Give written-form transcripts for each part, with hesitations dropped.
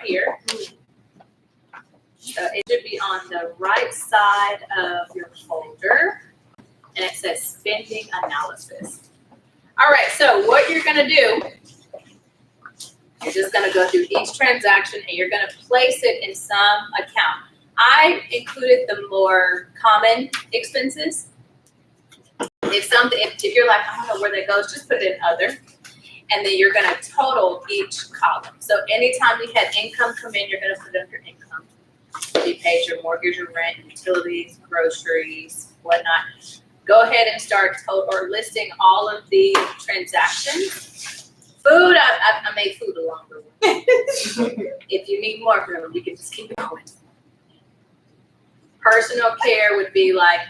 here. So it should be on the right side of your folder, and it says spending analysis. All right, so what you're gonna do, you're just gonna go through each transaction and you're gonna place it in some account. I included the more common expenses. If you're like, I don't know where that goes, just put it in other. And then you're gonna total each column. So anytime you had income come in, you're gonna put it under income. If you paid your mortgage, your rent, utilities, groceries, whatnot. Go ahead and start listing all of the transactions. Food, I made food a longer one. If you need more room, you can just keep it going. Personal care would be like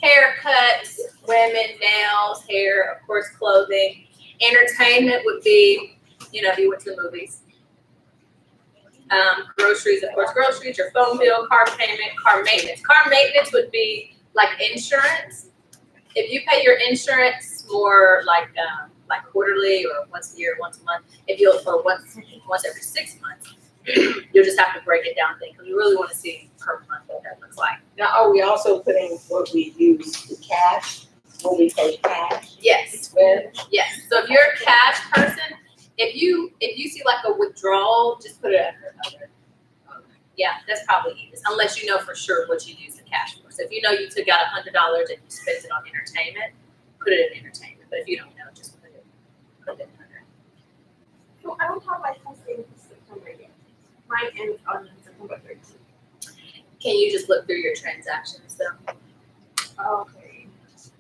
haircuts, women, nails, hair, of course, clothing. Entertainment would be, if you went to the movies. Groceries, of course, groceries, your phone bill, car payment, car maintenance. Car maintenance would be like insurance. If you pay your insurance more like quarterly or once a year, once a month, or once every 6 months, you'll just have to break it down because we really want to see per month what that looks like. Now, are we also putting what we use the cash when we pay cash? Yes. Yes. So if you're a cash person, if you see like a withdrawal, just put it under other. Yeah, that's probably easiest, unless you know for sure what you use the cash for. So if you know you took out $100 and you spent it on entertainment, put it in entertainment. But if you don't know, just put it under. So I don't have my full statement for September yet. Mine ends on September 13th. Can you just look through your transactions though? Okay.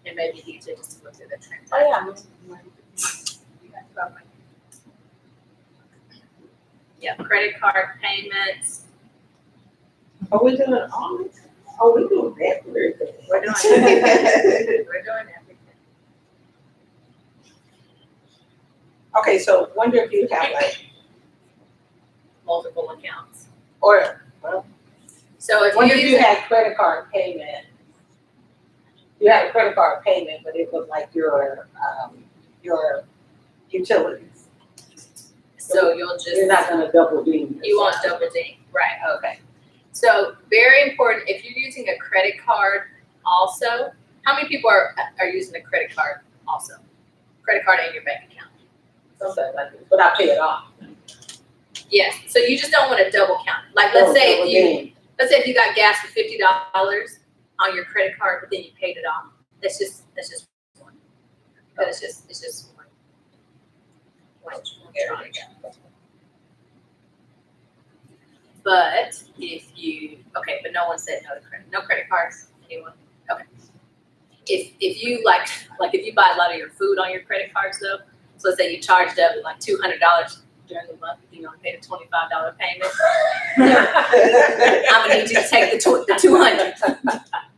It may be easier just to look through the transactions. Oh Yeah, credit card payments. Are we doing all this? Oh, we doing everything. We're doing everything. We're doing everything. Okay, so wonder if you have like, Multiple accounts. or So if wonder if you you had credit card payment. You had a credit card payment, but it was like your utilities. so you'll just You're not gonna double ding. you won't double ding. Right, okay. So very important, if you're using a credit card also, how many people are using a credit card also? Credit card and your bank account. Something like this, but I pay it off. Yes, so you just don't want to double count. Like let's say if you got gas for $50 on your credit card, but then you paid it off. That's just one. But it's just one. But if you but no one said no credit cards. Anyone? Okay. If you like if you buy a lot of your food on your credit cards though, so let's say you charged up like $200 during the month, you only paid a $25 payment. I'm gonna need you to take the 200.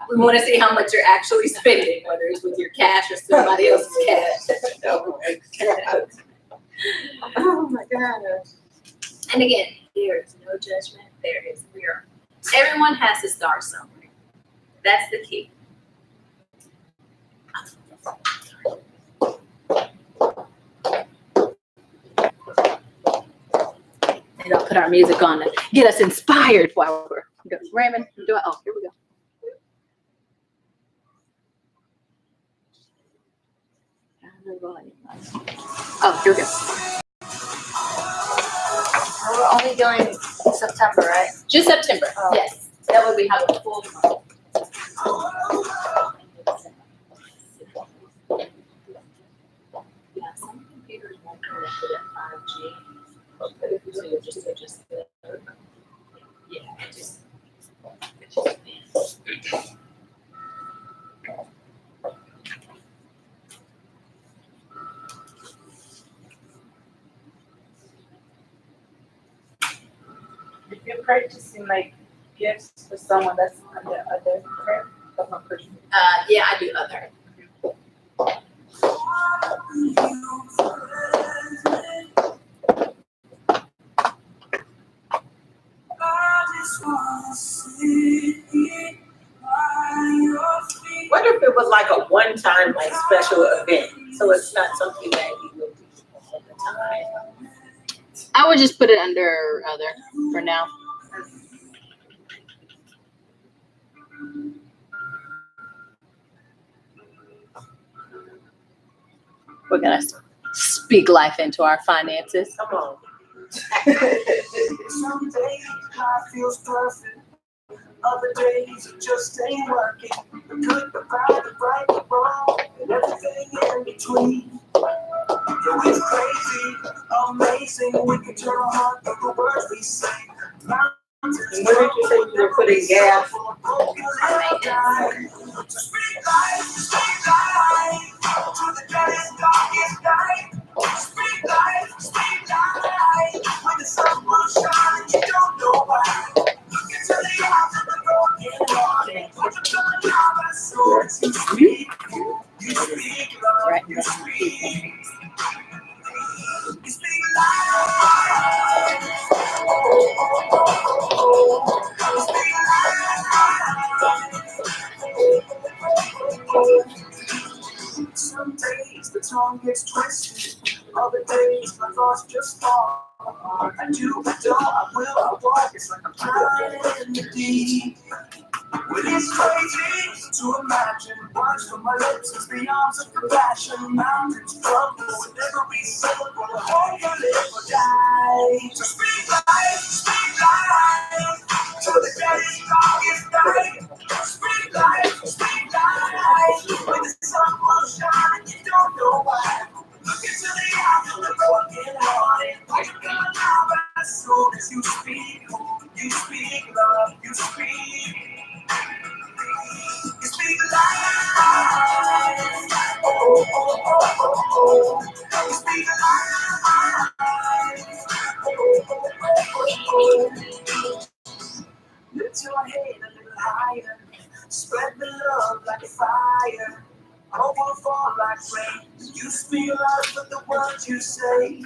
We want to see how much you're actually spending, whether it's with your cash or somebody else's cash. Oh my God. And again, there is no judgment. Everyone has to start somewhere. That's the key. And I'll put our music on to get us inspired while we're going. Raymond, do it. Oh, here we go. Oh, here we go. We're only doing September, right? Just September. Oh. Yes. That way we have a full month. Yeah, some computers won't connect to that 5G. So you just yeah, it just If you're purchasing like gifts for someone that's under other credit, that's not purchasing. yeah, I do other. Wonder if it was like a one-time like special event, so it's not something that you would do all the time. I would just put it under other for now. We're gonna speak life into our finances. Come on. Some days life feels perfect. Other days it just ain't working. The good, the bad, the right, the wrong, and everything in between. Yeah, it's crazy, amazing. We can turn our heart to the words we say. Mountains And what did you say you were putting gas? Speak life to the deadest, darkest night. Speak life, when the sun will shine and you don't know why. Look into the eyes of the broken hearted. What you gonna have as soon as you speak love, you speak. You speak life. You speak life. Some days the tongue gets twisted. Other days my thoughts just fall apart. I do, I don't, I will, I won't. It's like I'm drowning in the deep. Well, it's crazy to imagine words from my lips as the arms of compassion. Mountains crumble with every syllable. I hope you live or die. So speak life to the deadest, darkest night. Speak life, when the sun will shine and you don't know why. Look into the eyes of the broken hearted. What you gonna have as soon as you speak love, you speak. You speak life. Oh, oh, oh, oh, oh. You speak life. Oh, oh, oh, oh, oh. Lift your head a little higher. Spread the love like fire. Hope will fall like rain. You speak life with the words you say.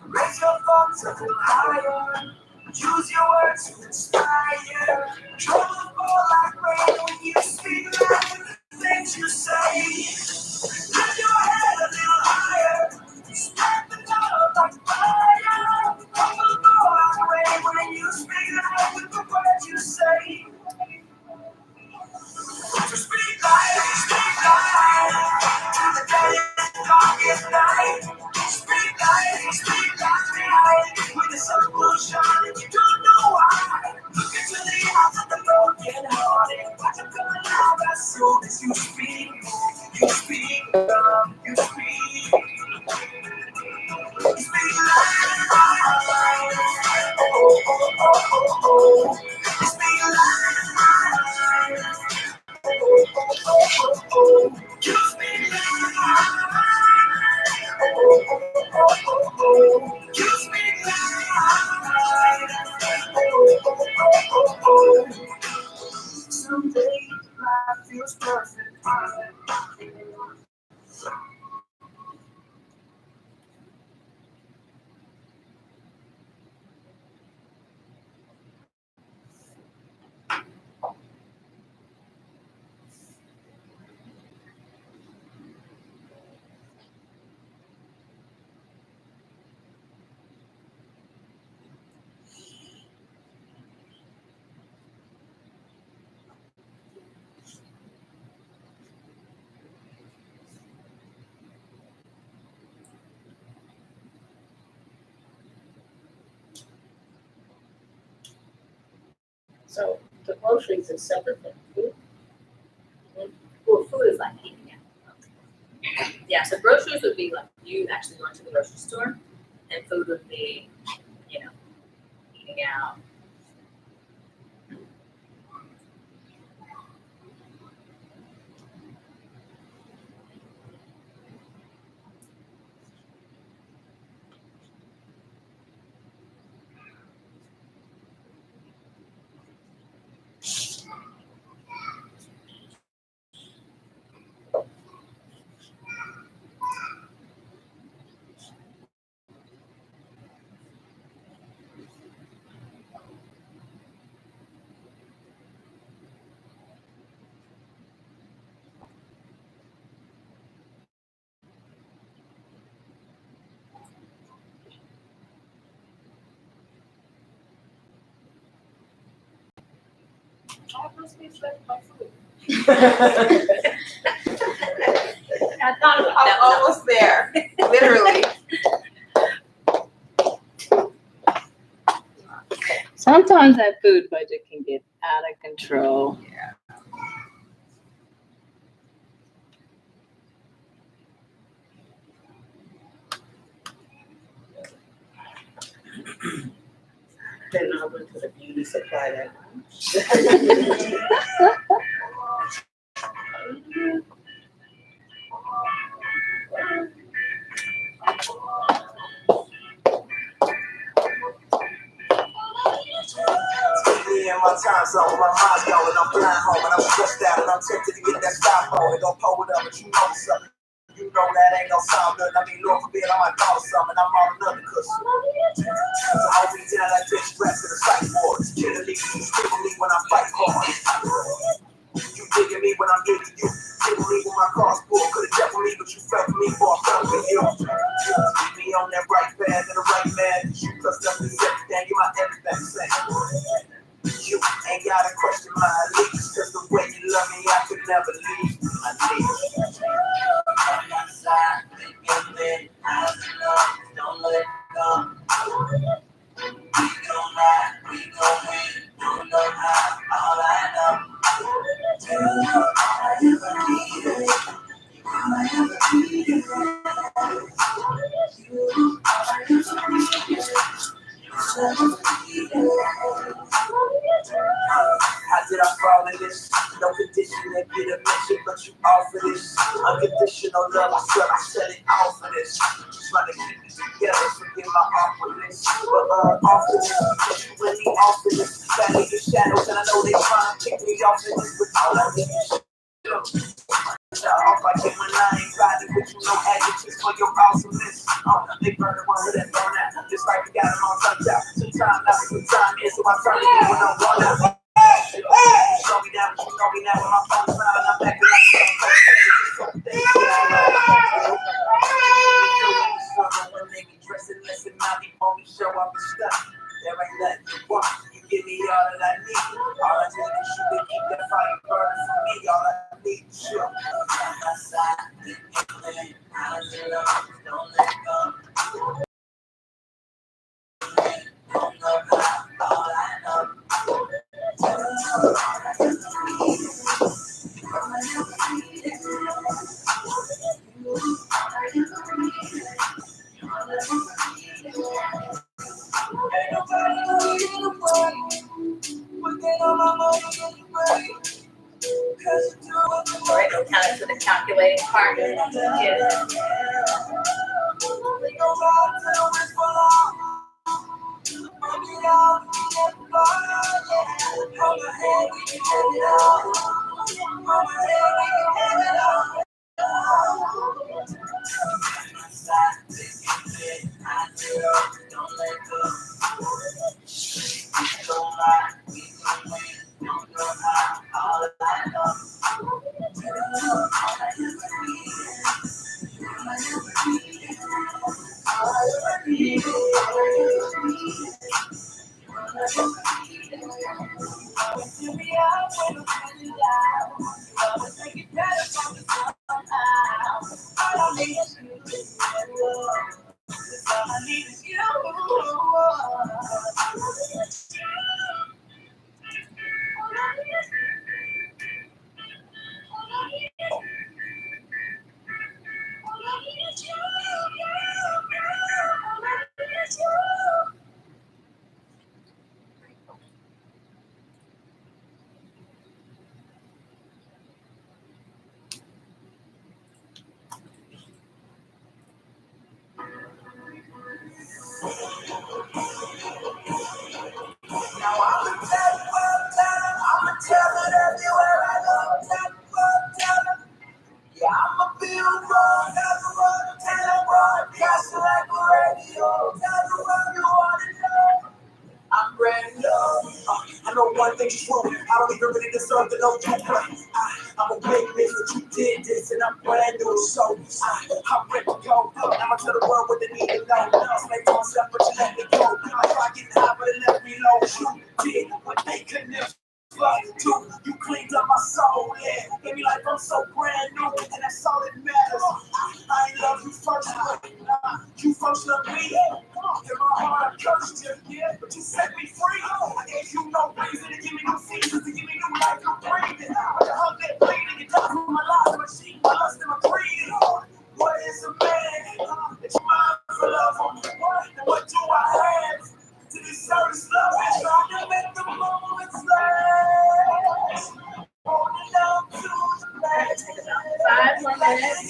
Raise your thoughts a little higher. Use your words to inspire. Trouble will fall like rain when you speak life with the things you say. Lift your head a little higher. Spread the love like fire. Hope will fall like rain when you speak life with the words you say. To speak life to the deadest, darkest night. Speak life, when the sun will shine and you don't know why. Look into the eyes of the broken hearted. What you gonna have as soon as you speak love, you speak. You speak life. Oh, oh, oh, oh, oh. You speak life. Oh, oh, oh, oh, oh. You speak life. Oh, oh, oh, oh, oh. You speak life. Oh, oh, oh, oh, oh. Some days life feels perfect. So the groceries is separate from food. Well, food is like eating out. Yeah, so groceries would be like you actually going to the grocery store, and food would be, eating out. All those things left my food. I thought I'm almost there, literally. Sometimes that food budget can get out of control. Then I went to the beauty supply that Me and my time zone, my mind's going, I'm flying home and I'm stressed out and I'm tempted to get that stop on and go pull it up, but you know something. You know that ain't no sound good. I mean, Lord forbid I might call something. I'm on another cushion. So hold me down like this, strapped to the psych ward. Killing me, sticking me when I fight hard. You digging me when I'm digging you. Digging me when my car's full. Could've dealt with me, but you fell for me before I fell for you. Keep me on that right path and the right man. You plus nothing, everything. You my everything. Same. You ain't gotta question my allegiance, cause the way you love me, I could never leave. I need you. On my side, thinking that I love, don't let go. We gon' ride, we gon' win, don't know how, all I know. You all I ever needed, you all I ever needed. You all I ever needed, you all I ever needed. How did I fall in this? No condition to get a mention, but you offer this. Unconditional love, I swear I set it off for this. Just trying to keep it together, forget my awkwardness. But often this, because you really offer this. Battling your shadows, and I know they trying to kick me off of this, but all I need is you. Off I get when I ain't riding with you, no adjectives for your awesomeness. They burn the ones that burn out, just like we got them on touch out. Some time out, some time in, so I try to get when I'm run out. Show me that, you know me now when my phone's out and I'm acting like something. When they be dressing less than my before me show up and stuff. There ain't nothing you want, you give me all that I need. All I need is you to keep that fire burning for me. All I need is you. On my side, don't let go. Don't know how, all I know. Right, kind of to the calculating part. Yeah. Don't let go. Don't lie, we gon' win. Don't know how, all I know. I'ma tell it everywhere I go. Yeah, I'ma be a road, tell a broadcast like a radio. Tell the world you wanna know. I'm brand new. I know one thing is true. I don't even really deserve to know you, but I'm a big miss, but you did this, and I'm brand new. So I'm ready to go. I'ma tell the world what they need to know. Explain to myself, but you let me go. I try getting high, but it left me low. You did what they could never. do. You cleaned up my soul, yeah. Gave me life, I'm so brand new, and that's all that matters. I ain't love you first, you first love me. In my heart, I cursed you, yeah, but you set me free. I gave you no reason to give me no seasons, to give me new life, no breathing. But you hung that bleeding, you got from my life, my sheep, my lust, and my greed. What is a man that you mind for love? And what do I have to deserve this love? And trying to make the moments last. Holding on to the past. 5 more minutes.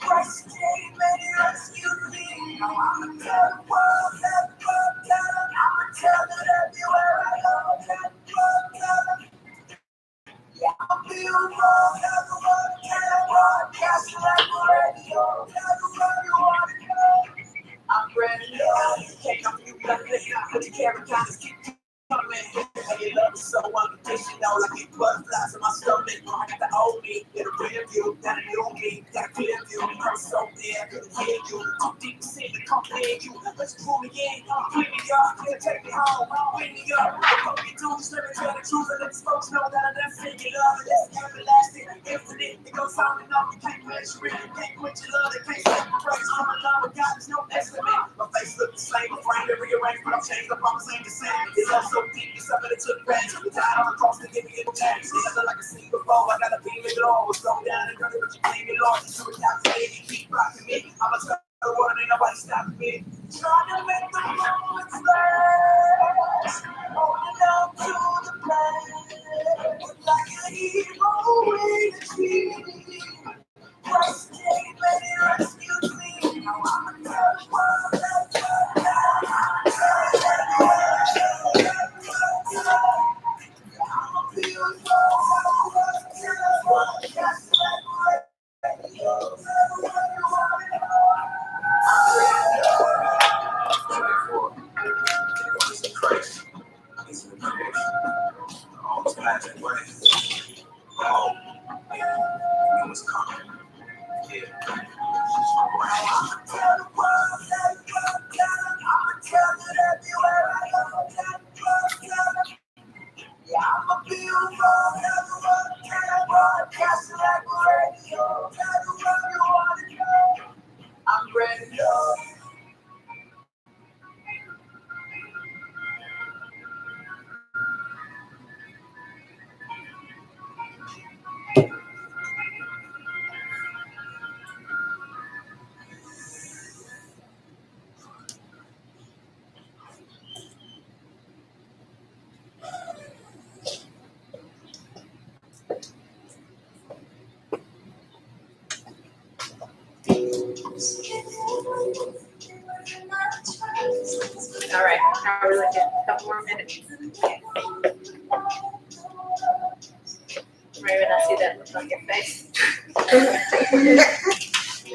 Christ came and he rescued me. Now I'ma tell the world that love down. I'ma tell it everywhere I go. That love down. Yeah, I'll be on everyone can broadcast like a radio. Everywhere you wanna go. I'm ready. Can't come you like this. Put your camera down, just keep coming. And your love is so unconditional. Like it butterflies in my stomach. I got the old me, get a real view. Got a new me, got a clear view. I'm so there, I couldn't hear you. Too deep to see to comprehend you. Let's pull me in, clean me up, take me home, clean me up. What we do is let me tell the truth and let these folks know that I done figured love. And it's everlasting, infinite. It goes on and on. You can't measure it. You can't quit your love. They can't separate. So my love with God is no estimate. My face look the same, my frame and rearranged, but I'm changed. The promise ain't the same. It's love so deep, it's something that took back. You died on the cross to give me a chance. It's nothing like a scene before. I gotta be it all. What's going down and dirty, but you claim it all. You recalculate, you keep rocking me. I'ma tell the world, ain't nobody stopping me. Trying to make the moments last. Holding on to the past. Like a hero in a tree. Christ came and he rescued me. Now I'ma tell the world that love I'ma feel Christ is the creation. All is passing away. All you was coming. Yeah. I'ma tell the world that love down. I'ma tell it everywhere I go. That love down. Yeah, I'ma be around everyone can broadcast like a radio. Everywhere you wanna go. I'm ready. All right, how are we looking? A couple more minutes. Right when I see that look on your face.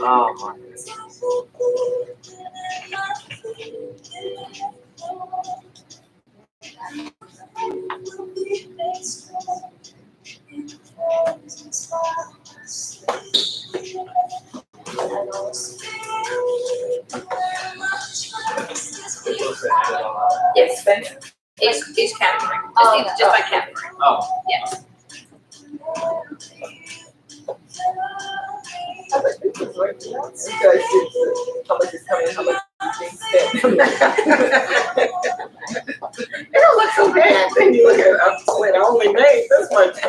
Oh my goodness. Yes. Each category. Just by category. Oh. Yes. How much is coming, how much is being spent. It don't look so bad, then you look at it, I only made this much. I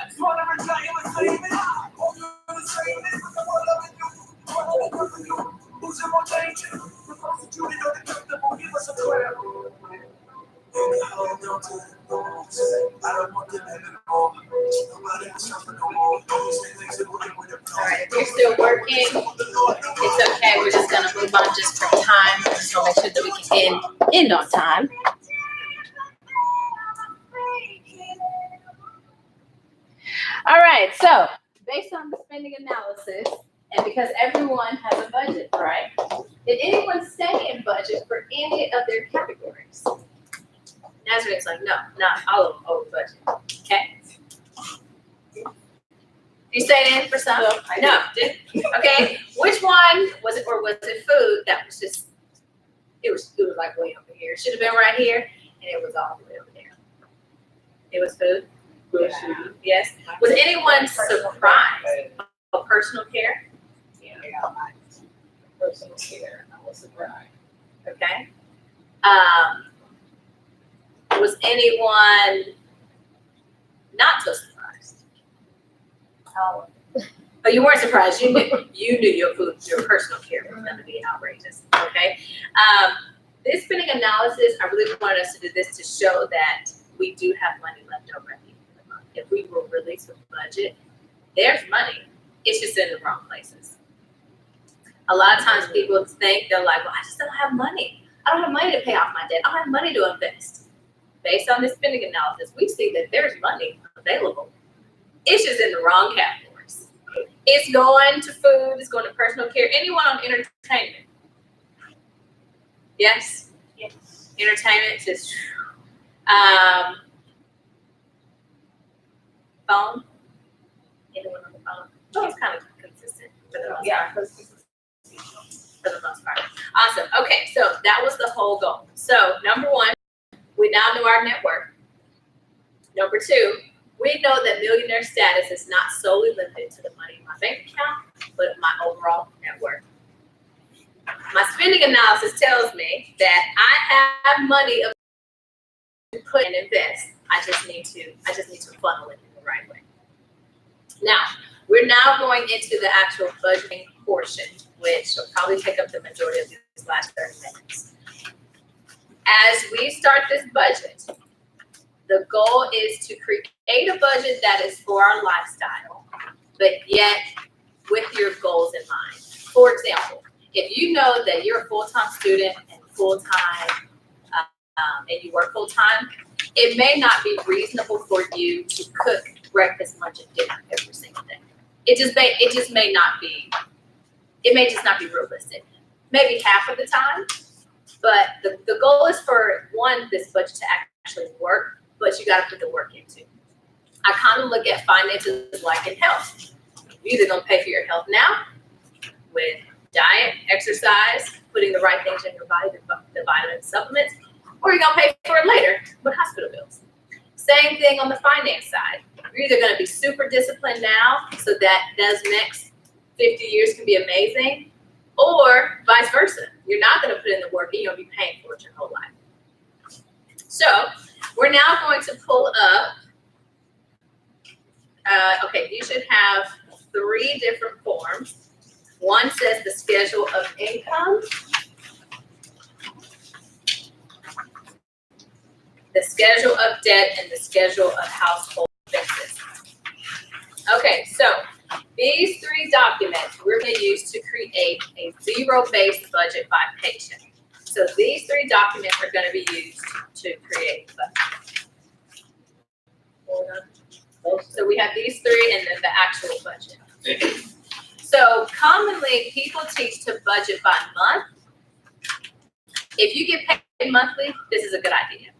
just want to tell you All right, if you're still working, it's okay. We're just gonna move on just for time. Just wanna make sure that we can end on time. All right, so based on the spending analysis, and because everyone has a budget, right? Did anyone stay in budget for any of their categories? Nazarene's like, no, not all of them over budget. Okay. You stayed in for some? No. Okay. Which one was it, or was it food that was just? It was like way over here. It should have been right here, and it was all the way over there. It was food. Yeah. Yes. Was anyone surprised of personal care? Yeah, personal care, I was surprised. Okay. Was anyone not so surprised? Oh, you weren't surprised. You knew your food, your personal care was going to be outrageous. Okay. This spending analysis, I really wanted us to do this to show that we do have money left over at the end of the month. If we will release a budget, there's money. It's just in the wrong places. A lot of times people think, they're like, well, I just don't have money. I don't have money to pay off my debt. I don't have money to invest. Based on this spending analysis, we see that there's money available. It's just in the wrong categories. It's going to food, it's going to personal care. Anyone on entertainment? Yes? Yes. Entertainment, just phone? Anyone on the phone? Phone's kind of consistent for the most part. For the most part. Awesome. Okay, so that was the whole goal. So number one, we now know our net worth. Number two, we know that millionaire status is not solely limited to the money in my bank account, but my overall net worth. My spending analysis tells me that I have money to put and invest. I just need to funnel it in the right way. Now, we're now going into the actual budgeting portion, which will probably take up the majority of these last 30 minutes. As we start this budget, the goal is to create a budget that is for our lifestyle, but yet with your goals in mind. For example, if you know that you're a full-time student and and you work full-time, it may not be reasonable for you to cook breakfast, lunch, and dinner every single day. It may just not be realistic. Maybe half of the time, but the goal is for this budget to actually work, but you got to put the work into. I kind of look at finances like in health. You're either going to pay for your health now with diet, exercise, putting the right things in your body, the vitamins, supplements, or you're going to pay for it later with hospital bills. Same thing on the finance side. You're either going to be super disciplined now so that those next 50 years can be amazing, or vice versa. You're not going to put in the work and you'll be paying for it your whole life. So we're now going to pull up, okay, you should have 3 different forms. One says the schedule of income, the schedule of debt, and the schedule of household expenses. Okay, so these 3 documents we're going to use to create a zero-based budget by paycheck. So these 3 documents are going to be used to create the budget. So we have these 3 and then the actual budget. So commonly people teach to budget by month. If you get paid monthly, this is a good idea.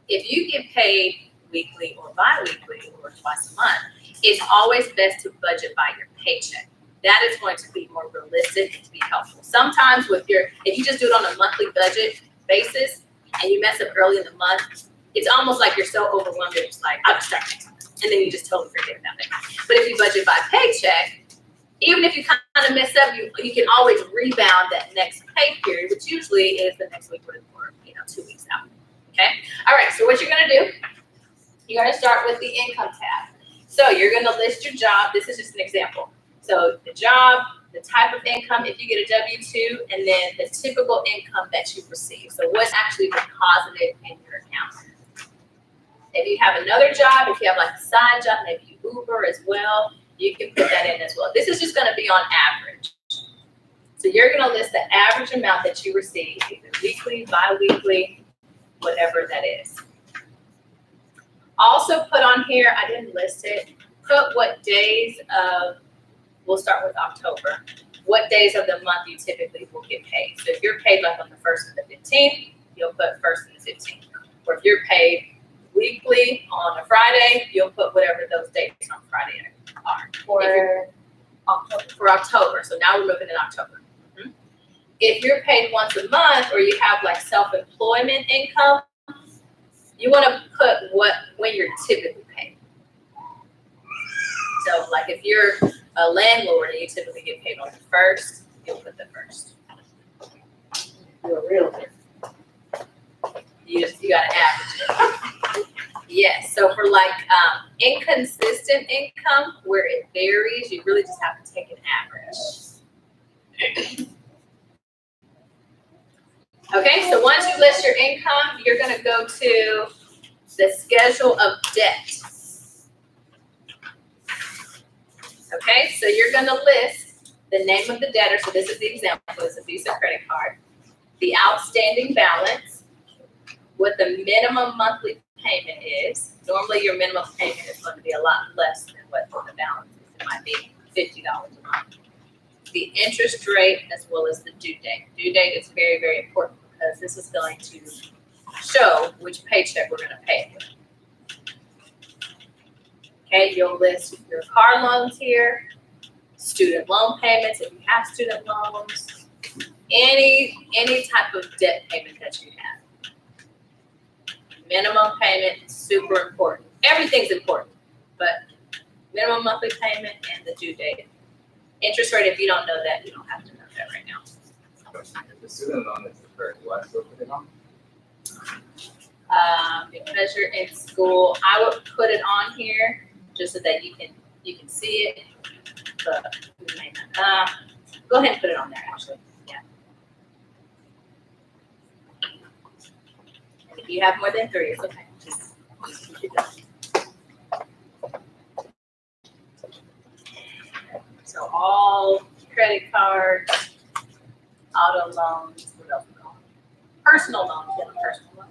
If you get paid weekly or bi-weekly or twice a month, it's always best to budget by your paycheck. That is going to be more realistic and to be helpful. Sometimes if you just do it on a monthly budget basis and you mess up early in the month, it's almost like you're so overwhelmed that it's like, I'll just start next month. And then you just totally forget about it. But if you budget by paycheck, even if you kind of mess up, you can always rebound that next pay period, which usually is the next week or 2 weeks out. Okay? All right, so what you're going to do, you're going to start with the income tab. So you're going to list your job. This is just an example. So the job, the type of income, if you get a W-2, and then the typical income that you receive. So what's actually deposited in your account. If you have another job, if you have like a side job, maybe you Uber as well, you can put that in as well. This is just gonna be on average. So you're gonna list the average amount that you receive, either weekly, bi-weekly, whatever that is. Also put on here, I didn't list it, put what days of, we'll start with October, what days of the month you typically will get paid. So if you're paid like on the 1st and the 15th, you'll put 1st and the 15th. Or if you're paid weekly on a Friday, you'll put whatever those dates on Friday are. For October, so now we're moving in October. If you're paid once a month or you have like self-employment income, you want to put when you're typically paid. So like if you're a landlord and you typically get paid on the 1st, you'll put the 1st. You're a realtor. You gotta average it. Yes, so for like inconsistent income where it varies, you really just have to take an average. Okay, so once you list your income, you're gonna go to the schedule of debt. Okay, so you're gonna list the name of the debtor, so this is the example, it's a Visa credit card, the outstanding balance, what the minimum monthly payment is. Normally your minimum payment is going to be a lot less than what the balance is. It might be $50 a month. The interest rate as well as the due date. Due date is very, very important because this is going to show which paycheck we're going to pay for. Okay, you'll list your car loans here, student loan payments if you have student loans, any type of debt payment that you have. Minimum payment, super important. Everything's important, but minimum monthly payment and the due date. Interest rate, if you don't know that, you don't have to know that right now. If the student loan is deferred, do I still put it on? Because you're in school, I would put it on here just so that you can see it, but you may not. Go ahead and put it on there actually. Yeah. And if you have more than 3, it's okay. Just keep it going. So all credit cards, auto loans, what else we call them? Personal loans, you have a personal loan.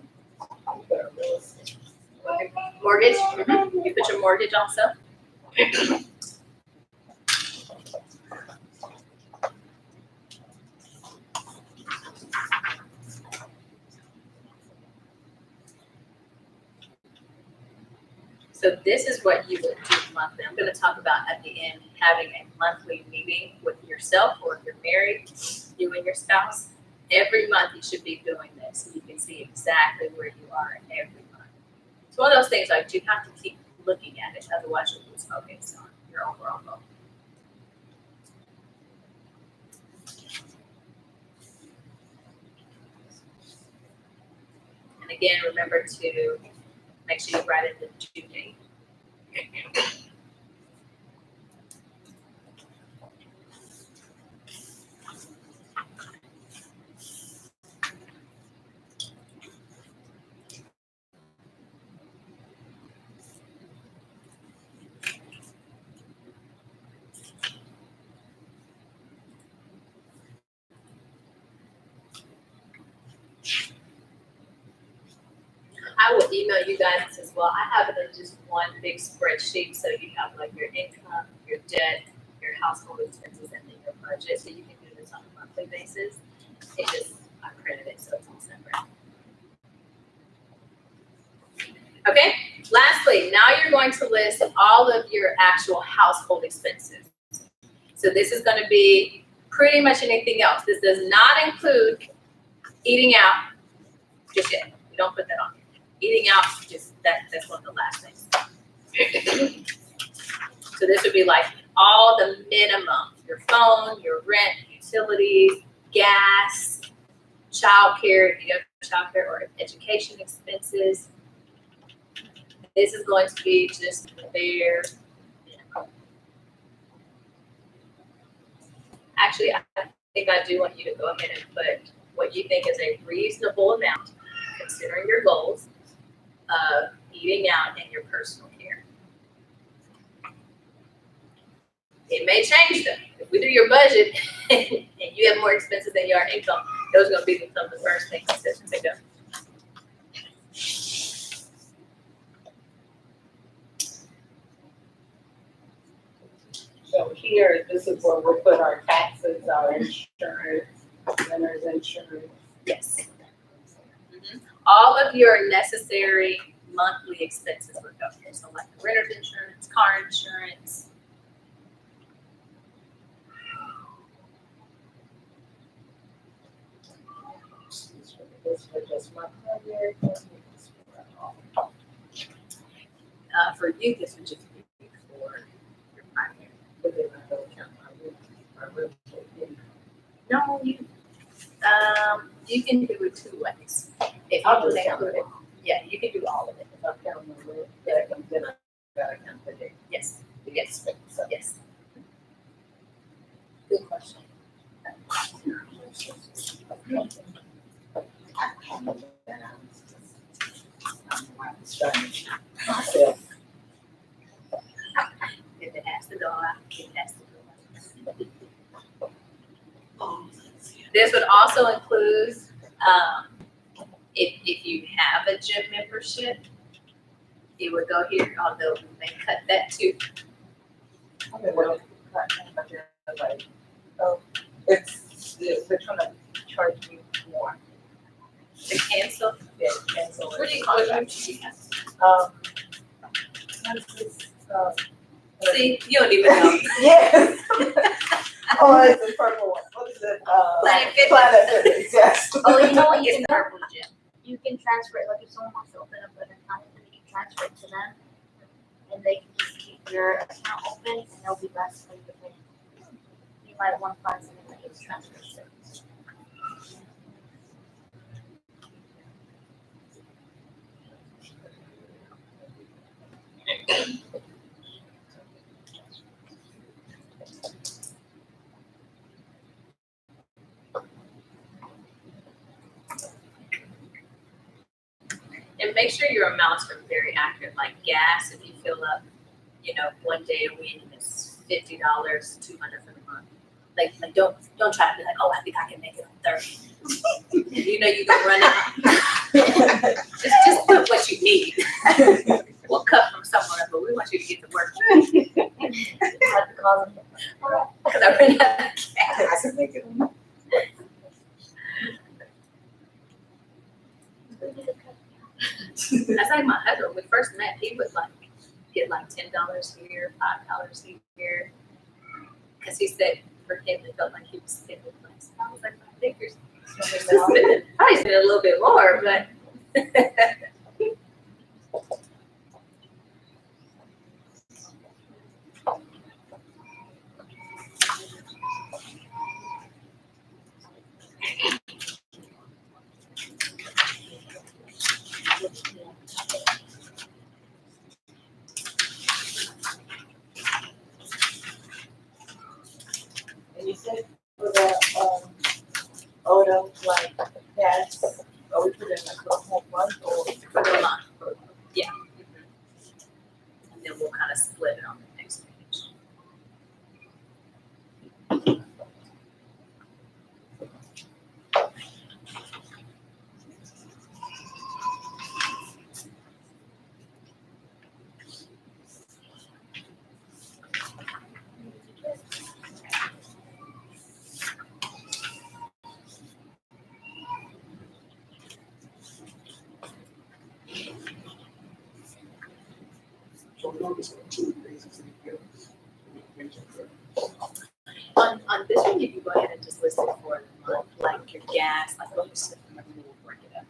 Mortgage, you put your mortgage also. So this is what you would do monthly. I'm going to talk about at the end having a monthly meeting with yourself, or if you're married, you and your spouse. Every month you should be doing this so you can see exactly where you are every month. It's one of those things like you have to keep looking at it, otherwise you'll lose focus on your overall goal. And again, remember to make sure you write in the due date. I will email you guys as well. I have it in just one big spreadsheet, so you have like your income, your debt, your household expenses, and then your budget. So you can do this on a monthly basis. It just, I printed it, so it's all separate. Okay, lastly, now you're going to list all of your actual household expenses. So this is going to be pretty much anything else. This does not include eating out just yet. We don't put that on. Eating out, just that's one of the last things. So this would be like all the minimum, your phone, your rent, utilities, gas, childcare, if you have childcare, or education expenses. This is going to be just bare minimum. actually, I think I do want you to go ahead and put what you think is a reasonable amount, considering your goals of eating out and your personal care. It may change them. If we do your budget and you have more expenses than your income, those are gonna be some of the first things to go. So here, this is where we'll put our taxes, our insurance, renter's insurance. Yes. All of your necessary monthly expenses would go here. So like renter's insurance, car insurance. This for just my primary. For you, this would just be for your primary. But then I don't count my rental income. No, you can do it two ways. If I'll you just count count it, yeah, you can do all of it. If I count my rent, then I gotta count the day. Yes, The yes, expense. So yes. Good question. Myself. If it has to go out, it has to go out. This would also include, if you have a gym membership, it would go here, although we may cut that too. They're trying to charge you more. To cancel, Yeah, cancel it. what do you call it? See, you don't even know. Yes. Oh, it's the purple one. What is it? Planet Fitness. Planet Fitness, yes. Oh, you know what you It's can the do? purple gym. You can transfer it, like if someone wants to open up an account, then you can transfer it to them. And they can just keep your account open and they'll be less for you to pay. You might want funds and then just transfer it. And make sure your amounts are very accurate, like gas, if you fill up, one day a week, it's $50, $200 for the month. Like don't try to be like, oh, I think I can make it on 30. You know you're gonna run out. Just put what you need. We'll cut from somewhere, but we want you to get to work. Have to call them. Because I ran out of gas. I can make it. That's like my husband. When we first met, he would get $10 here, $5 here. Because he said for him it felt like he was spending less. I was like, I think you're probably spending a little bit more, but And you said for the, Odo, like, that's, we put in like a whole month or? for the month. Yeah. And then we'll kind of split it on the next page. On this one, you can go ahead and just list it for the month, like your gas, like what you said, and we'll work it up.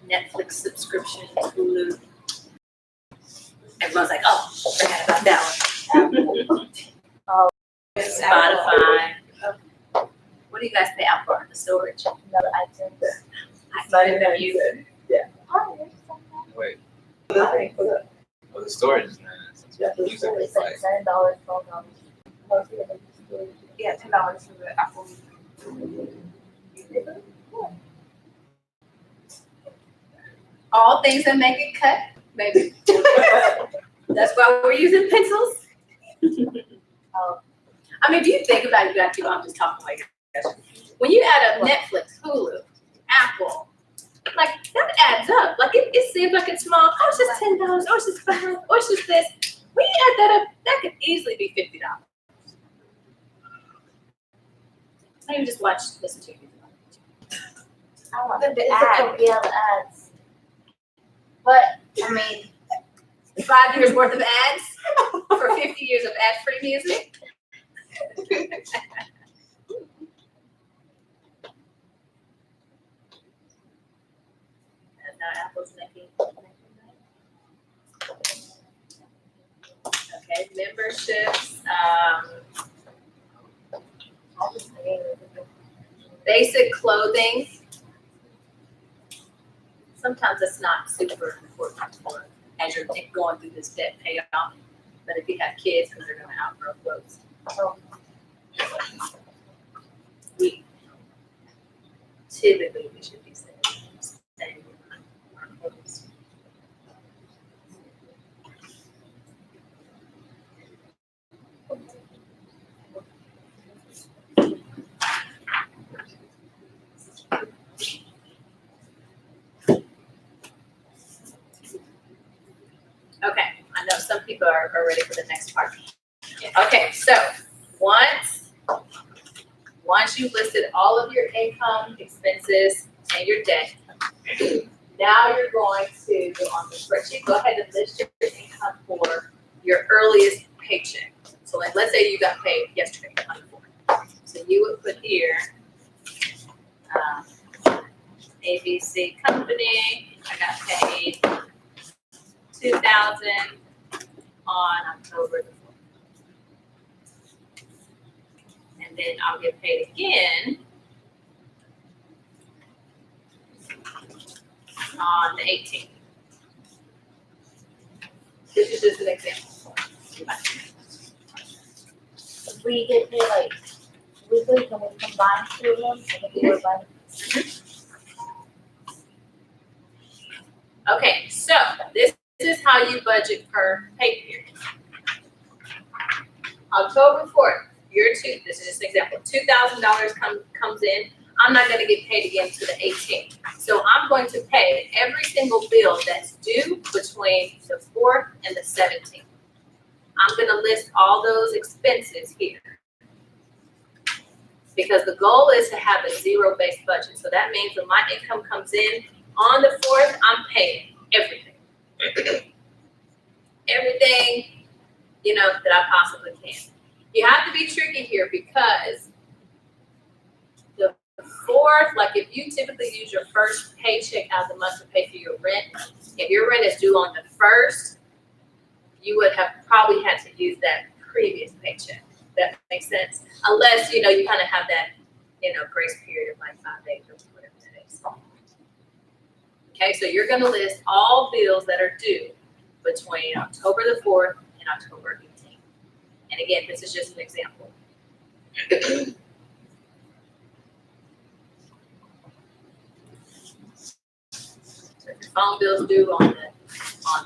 Netflix subscription, Hulu. Everyone's like, oh, forgot about that one. Spotify. What do you guys pay out for? The storage? Another item. It's not can even use it. Oh, there's something. Wait, Alright. oh, the storage is 99 cents. Yeah, the Music So is it's like $7, $12. Yeah, $10 for the Apple. All things that make it cut, maybe. That's why we're using pencils. I mean, do you think about it, you got to, I'm just talking like this. When you add up Netflix, Hulu, Apple, like that adds up. Like it seems like it's small. Oh, it's just $10. Oh, it's just $5. Oh, it's just this. When you add that up, that could easily be $50. Maybe just listen to you. I want The the ad. ad, yeah, the ads. But, I mean, 5 years worth of ads for 50 years of ad-free music. And now Apple's making. Okay, memberships, I'll just say it. basic clothing. Sometimes it's not super important for as you're going through this debt payoff. But if you have kids and they're gonna outgrow clothes. We typically should be staying our clothes. Okay, I know some people are ready for the next part. Okay, so once you've listed all of your income, expenses, and your debt, now you're going to go on the spreadsheet, go ahead and list your income for your earliest paycheck. So like, let's say you got paid yesterday on the 4th. So you would put here, ABC company, I got paid $2,000 on October the 4th. And then I'll get paid again on the 18th. This is just an example. We get paid like weekly, can we combine two of them? And if we were by Okay, so this is how you budget per pay period. October 4th, this is just an example, $2,000 comes in. I'm not gonna get paid again to the 18th. So I'm going to pay every single bill that's due between the 4th and the 17th. I'm gonna list all those expenses here. Because the goal is to have a zero-based budget. So that means when my income comes in on the 4th, I'm paying everything. Everything, that I possibly can. You have to be tricky here because the 4th, like if you typically use your first paycheck out of the month to pay for your rent, if your rent is due on the 1st, you would have probably had to use that previous paycheck. That makes sense? Unless, you kind of have that, grace period of like 5 days or whatever that is. Okay, so you're gonna list all bills that are due between October the 4th and October 18th. And again, this is just an example. So if your phone bill's due on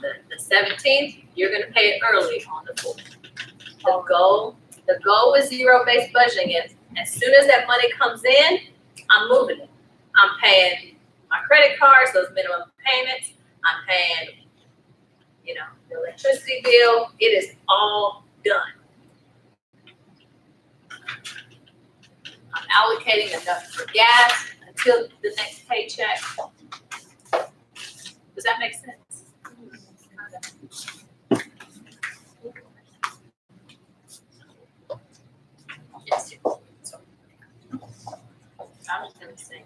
the 17th, you're gonna pay it early on the 4th. The goal with zero-based budgeting is as soon as that money comes in, I'm moving it. I'm paying my credit cards, those minimum payments. I'm paying, the electricity bill. It is all done. I'm allocating enough for gas until the next paycheck. Does that make sense? Yes. So, I'm just gonna say,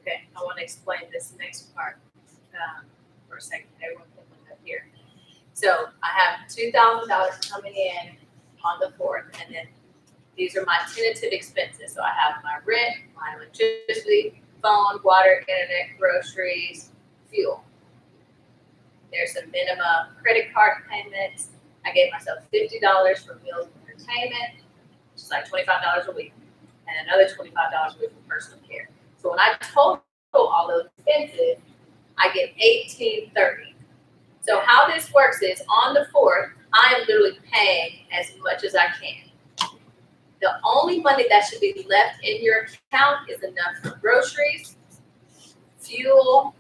Okay, I want to explain this next part for a second. Everyone can look up here. So I have $2,000 coming in on the 4th, and then these are my tentative expenses. So I have my rent, my electricity, phone, water, internet, groceries, fuel. There's a minimum credit card payments. I gave myself $50 for meals and entertainment, which is like $25 a week, and another $25 a week for personal care. So when I total all those expenses, I get $1,830. So how this works is on the 4th, I am literally paying as much as I can. The only money that should be left in your account is enough for groceries, fuel,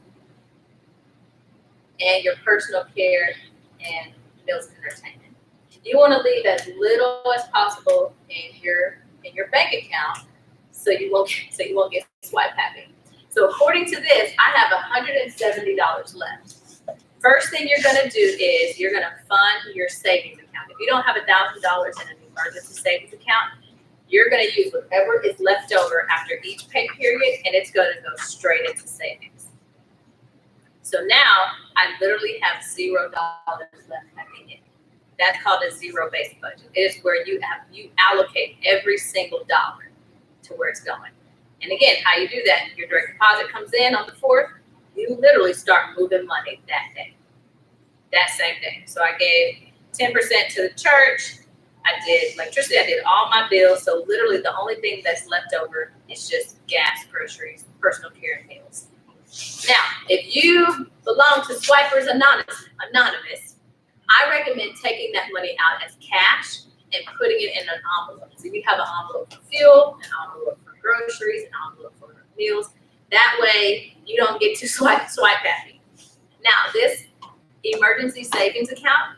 and your personal care and meals and entertainment. You want to leave as little as possible in your bank account so you won't get swipe happy. So according to this, I have $170 left. First thing you're going to do is you're going to fund your savings account. If you don't have $1,000 in an emergency savings account, you're going to use whatever is left over after each pay period, and it's going to go straight into savings. So now I literally have $0 left coming in. That's called a zero-based budget. It is where you allocate every single dollar to where it's going. And again, how you do that? Your direct deposit comes in on the 4th. You literally start moving money that day, that same day. So I gave 10% to the church. I did electricity. I did all my bills. So literally the only thing that's left over is just gas, groceries, personal care, and meals. Now, if you belong to Swipers Anonymous, I recommend taking that money out as cash and putting it in an envelope. So you have an envelope for fuel, an envelope for groceries, an envelope for meals. That way, you don't get too swipe happy. Now, this emergency savings account,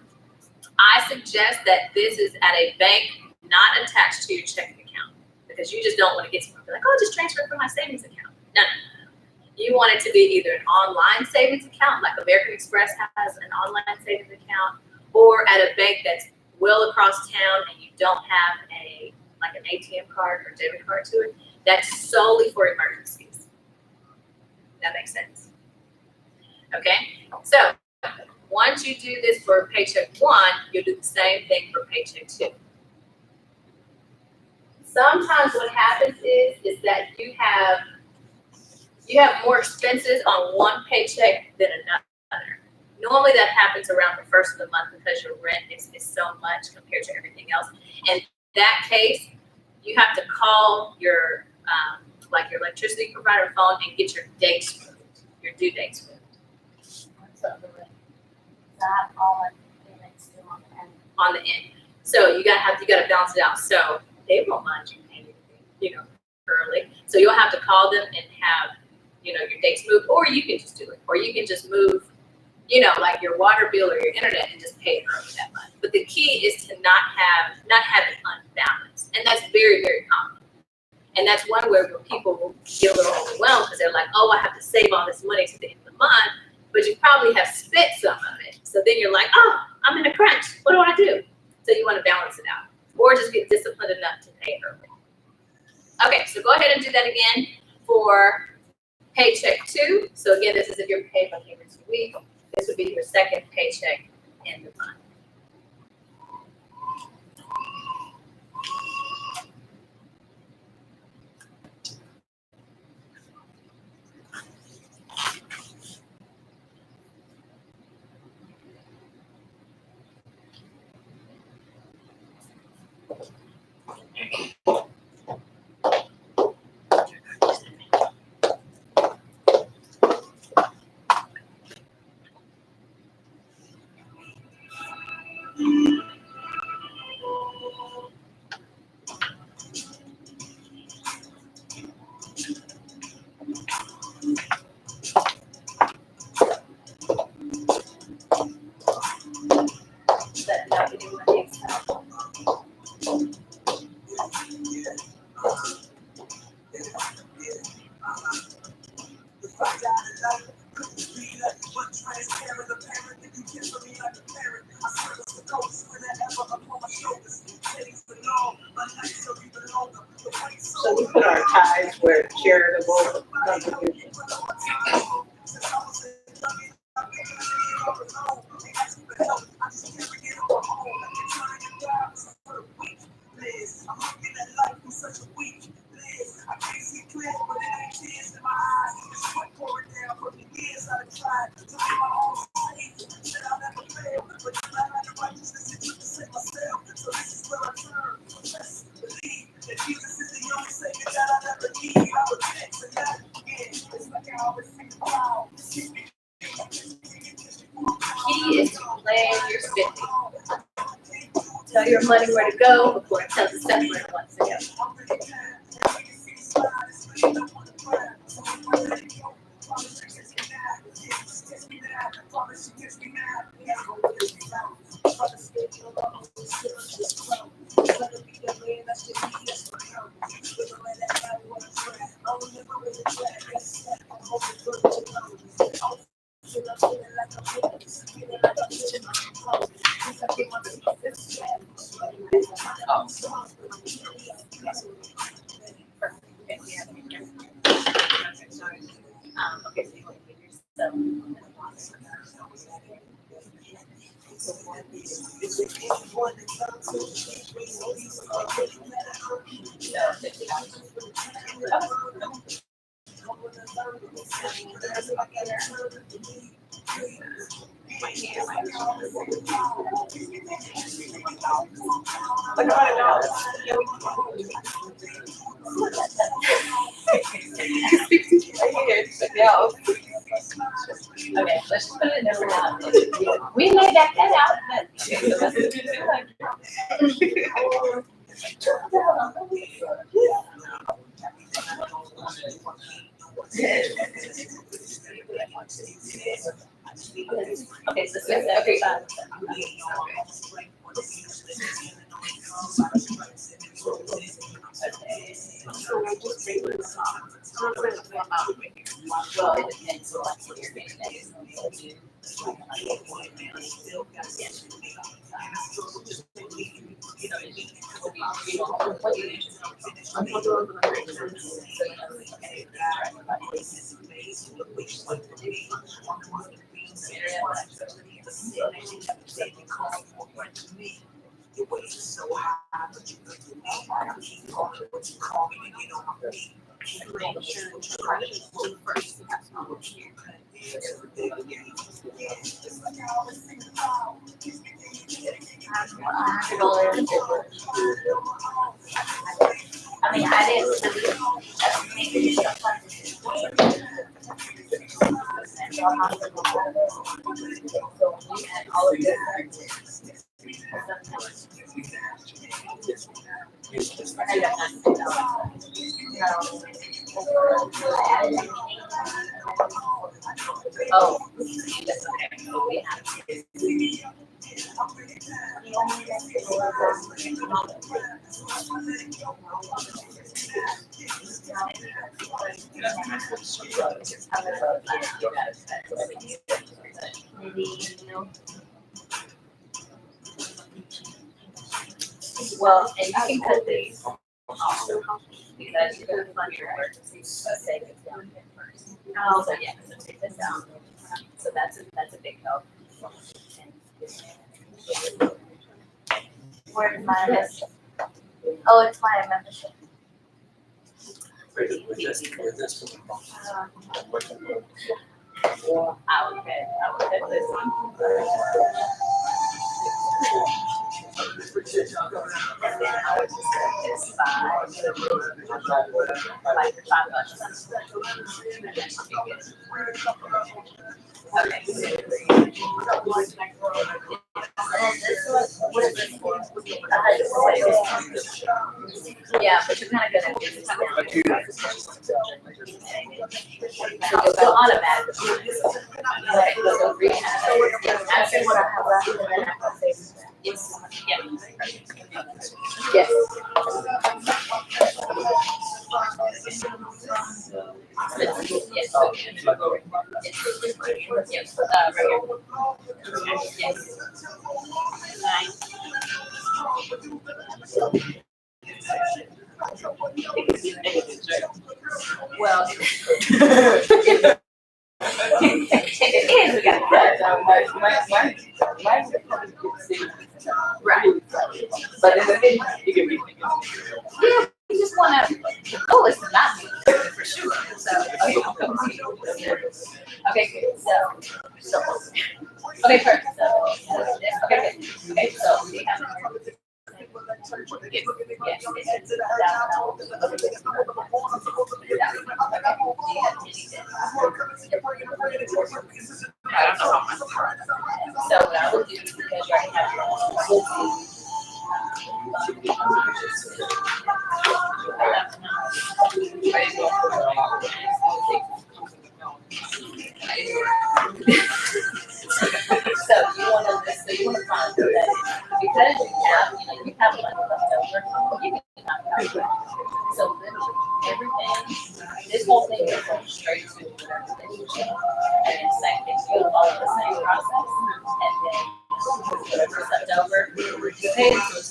I suggest that this is at a bank not attached to your checking account, because you just don't want to get someone like, oh, just transfer it from my savings account. No. You want it to be either an online savings account, like American Express has an online savings account, or at a bank that's well across town and you don't have an ATM card or debit card to it. That's solely for emergencies. That makes sense. Okay, so once you do this for paycheck 1, you'll do the same thing for paycheck 2. Sometimes what happens is that you have more expenses on one paycheck than another. Normally that happens around the 1st of the month because your rent is so much compared to everything else. In that case, you have to call your your electricity provider phone and get your dates moved, your due dates moved. That all our payments due on the end. On the end. So you gotta balance it out. So they won't mind you paying anything, early. So you'll have to call them and have, your dates moved, or you can just do it. Or you can just move, like your water bill or your internet and just pay it early that month. But the key is to not have it unbalanced. And that's very, very common. And that's one where people will get a little overwhelmed because they're like, oh, I have to save all this money to the end of the month, but you probably have spent some of it. So then you're like, oh, I'm in a crunch. What do I do? So you want to balance it out, or just get disciplined enough to pay it early. Okay, so go ahead and do that again for paycheck 2. So again, this is if you're paid by every 2 weeks. This would be your second paycheck in the month. So we put our ties where charitable contributions. Key is to plan your spending. Tell your money where to go before it tells itself where it wants to go. Okay, so you want to give yourself. Okay, let's just put it in there for now. We may back that out, but the rest of it is 200. Okay, so okay, well, it depends on what you're getting next. I mean, I didn't really. Oh, that's okay. So we have well, and you can cut this off because you're gonna fund your emergency savings down here first. Oh, so yeah, so take this down. So that's a big help. Where's my membership? Oh, it's my membership. I would cut this one. And then I would just cut this like $5. Okay. And this one, what is this for? Yeah, but you're kind of gonna do this. So you'll go automatically. Like, you'll read it. I see what I have left and then I can save. Yes, yeah. Yes. Yes. Yes, right here. Yes. Well. It is, we got right. But in the end, you can be. Yeah, we just wanna, oh, it's not for sure, so, okay, good, so, okay, perfect, so, okay, good, okay, so we have. Yes, yes, I don't know how much. So what I would do, because you already have your own, so you wanna find that because you have money left over, you can knock it out. So literally everything, this whole thing is going straight to whatever they do. And then same thing, you follow the same process, and then whatever's left over, you pay it to us.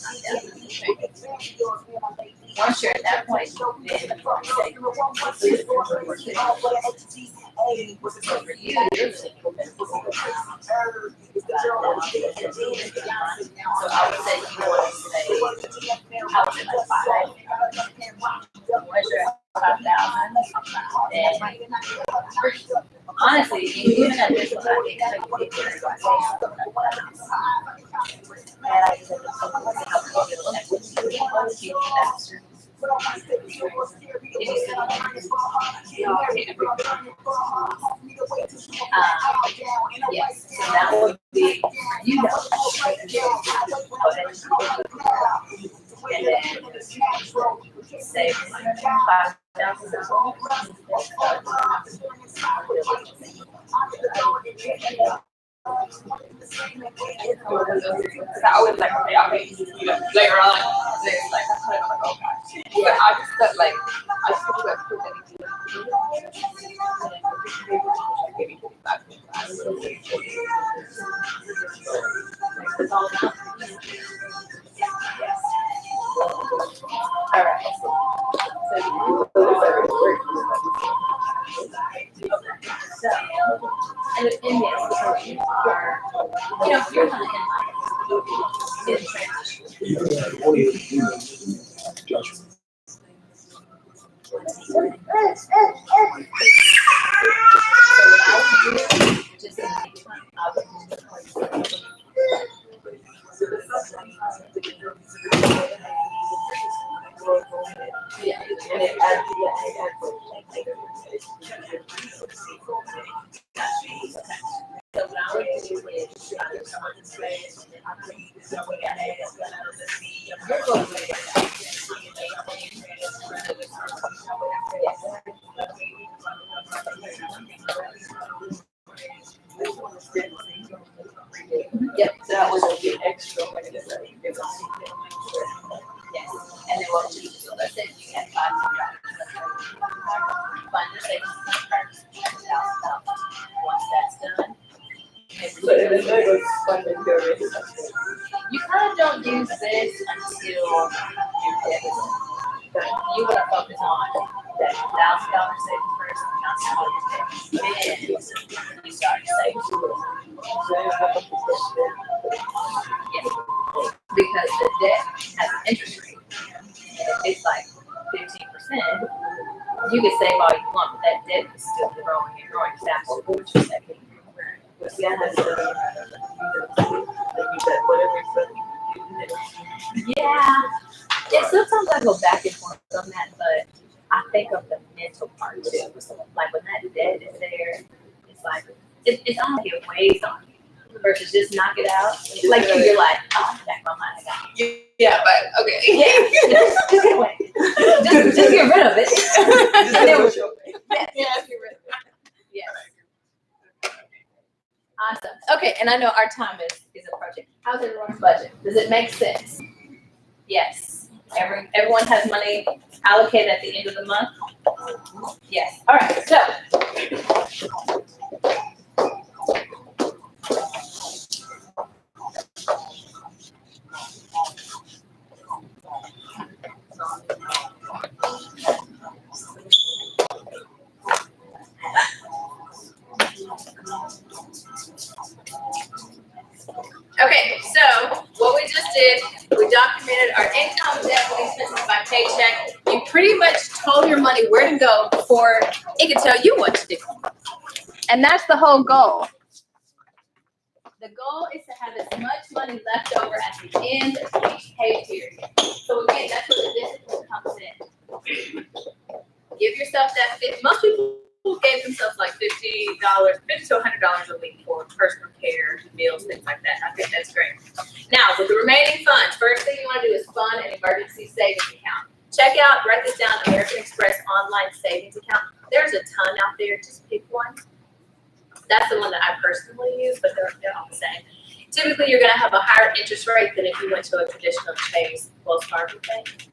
Once you're at that point, then you want to say, so for you, you're sitting with it. So I would say you want to say, I would say like 5. Once you're at 5,000, then honestly, even at this one, I think I can get very yes, so that would be, you know, and then say 5,000. I was like, okay, I'll make later on. Then it's like, oh gosh. Yeah, I just felt like I should have put anything. All right. So, and in this, so you are, you're kind of in transition. So what I would do, just in the meantime, I would just yeah, and it adds, so what I would do is, yep, so that was the extra. Yes, and then what we do, so let's say you had $500. Find your savings account first, $1,000. Once that's done. You kind of don't use this until you're dead. You want to focus on that $1,000 savings first, not small your debt. Then you start saving. Yes, because the debt has an interest rate. It's like 15%. You can save all you want, but that debt is still growing and growing faster than what you're saving. Yeah, and sometimes I go back and forth on that, but I think of the mental part too. Like when that debt is there, it's like it's almost like it weighs on you versus just knock it out. Like you're like, oh, back my mind, I got it. Yeah, but okay. Yeah, just get away. Just get rid of it. And then Yes, you're right. yes. Awesome. Okay, and I know our time is approaching. How's everyone's budget? Does it make sense? Yes. Everyone has money allocated at the end of the month? Yes. All right, so. Okay, so what we just did, we documented our income, debt, expenses by paycheck. You pretty much told your money where to go before it could tell you what to do. And that's the whole goal. The goal is to have as much money left over at the end of each pay period. So again, that's where the discipline comes in. Give yourself that most people gave themselves like $50 to $100 a week for personal care, meals, things like that. I think that's great. Now, with the remaining funds, first thing you want to do is fund an emergency savings account. Check out, write this down, American Express online savings account. There's a ton out there, just pick one. That's the one that I personally use, but they're all the same. Typically, you're going to have a higher interest rate than if you went to a traditional Chase Wells Fargo bank.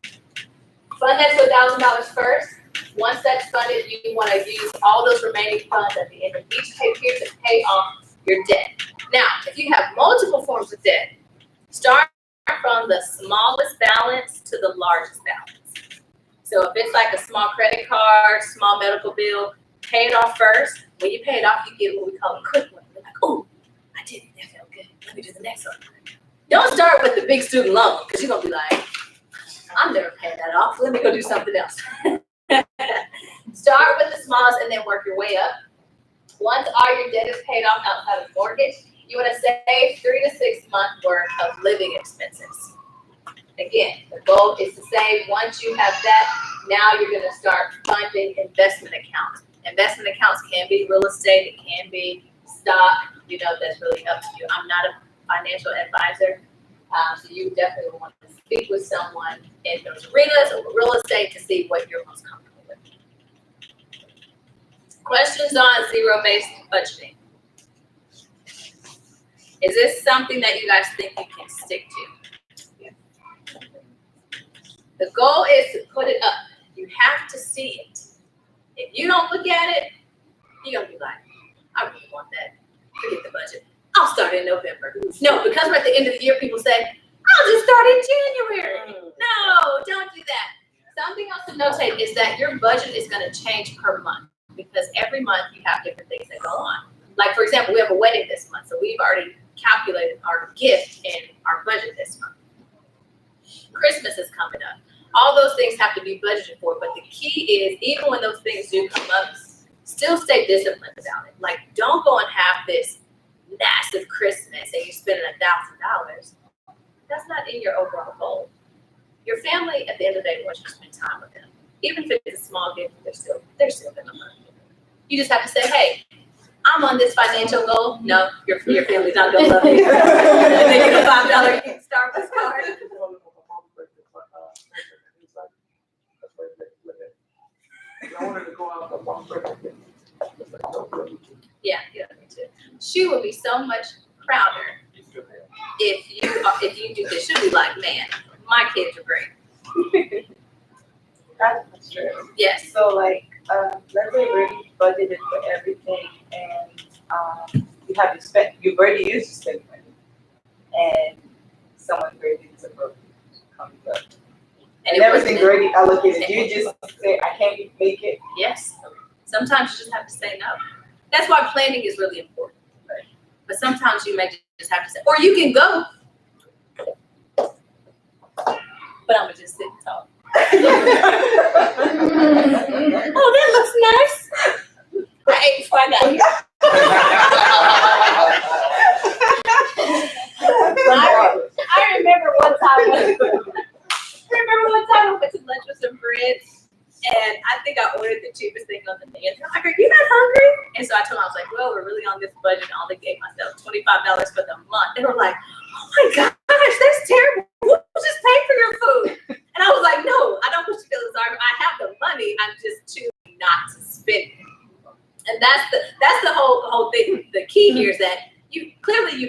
Fund that to $1,000 first. Once that's funded, you want to use all those remaining funds at the end of each pay period to pay off your debt. Now, if you have multiple forms of debt, start from the smallest balance to the largest balance. So if it's like a small credit card, small medical bill, pay it off first. When you pay it off, you get what we call a quick one. You're like, oh, I did it. That felt good. Let me do the next one. Don't start with the big student loan because you're going to be like, I'm never paying that off. Let me go do something else. Start with the smallest and then work your way up. Once all your debt is paid off outside of mortgage, you want to save 3 to 6 months worth of living expenses. Again, the goal is to save. Once you have that, now you're going to start funding investment accounts. Investment accounts can be real estate, it can be stock. You know, that's really up to you. I'm not a financial advisor, so you definitely want to speak with someone in those arenas or real estate to see what you're most comfortable with. Questions on zero-based budgeting? Is this something that you guys think you can stick to? The goal is to put it up. You have to see it. If you don't look at it, you're going to be like, I really want that. Forget the budget. I'll start in November. No, because we're at the end of the year, people say, I'll just start in January. No, don't do that. Something else to notate is that your budget is going to change per month because every month you have different things that go on. Like, for example, we have a wedding this month, so we've already calculated our gift in our budget this month. Christmas is coming up. All those things have to be budgeted for, but the key is even when those things do come up, still stay disciplined about it. Like, don't go and have this massive Christmas and you're spending $1,000. That's not in your overall goal. Your family, at the end of the day, wants you to spend time with them. Even if it's a small gift, they're still going to love you. You just have to say, hey, I'm on this financial goal. No, your family's not going to love you. And they get a $5 Starbucks card. I wanted to go out for one birthday. Yeah, me too. She would be so much prouder if you do this. She'll be like, man, my kids are great. That's true. Yes. So like, let's say we're budgeted for everything and you've already used your spend money and someone great needs a birthday comes up. And everything's already allocated. You just say, I can't make it. Yes. Sometimes you just have to say no. That's why planning is really important. Right. But sometimes you may just have to say, or you can go. But I'm gonna just sit and talk. Oh, that looks nice. I ate before I got here. I remember one time I went to lunch with some friends, and I think I ordered the cheapest thing on the menu. I'm like, are you not hungry? And so I told them, I was like, well, we're really on this budget. I only gave myself $25 for the month. They were like, oh my gosh, that's terrible. We'll just pay for your food. And I was like, no, I don't want you to feel sorry. I have the money. I'm just choosing not to spend it. And that's the whole thing. The key here is that you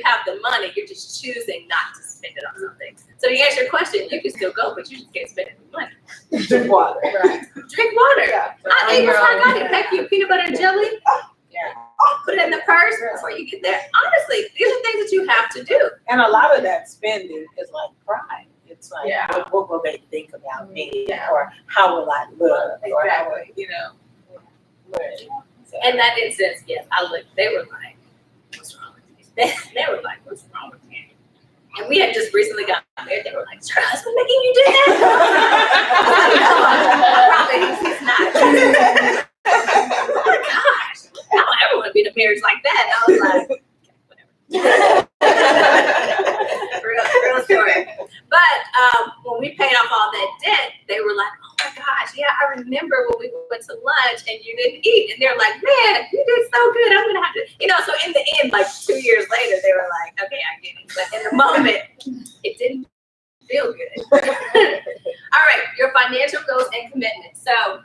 have the money. You're just choosing not to spend it on something. So to answer your question, you can still go, but you just can't spend any money. Drink water. Right. Drink water. Yeah. I ate before I got here. Pack you peanut butter and jelly. Yeah. Put it in the purse before you get there. Honestly, these are things that you have to do. And a lot of that spending is like pride. It's like, Yeah. what will they think about me? Yeah. Or how will I look? Or how will, Exactly. So, In that instance, yes, I looked. They were like, what's wrong with you? They were like, what's wrong with you? And we had just recently gotten married. They were like, is your husband making you do that? I was like, no, I promise he's not. Oh my gosh, I don't ever want to be in a marriage like that. And I was like, okay, whatever. real story. But when we paid off all that debt, they were like, oh my gosh, yeah, remember when we went to lunch and you didn't eat. And they're like, man, you did so good. I'm going to have to, so in the end, like 2 years later, they were like, okay, I get it. But in the moment, it didn't feel good. All right, your financial goals and commitments. So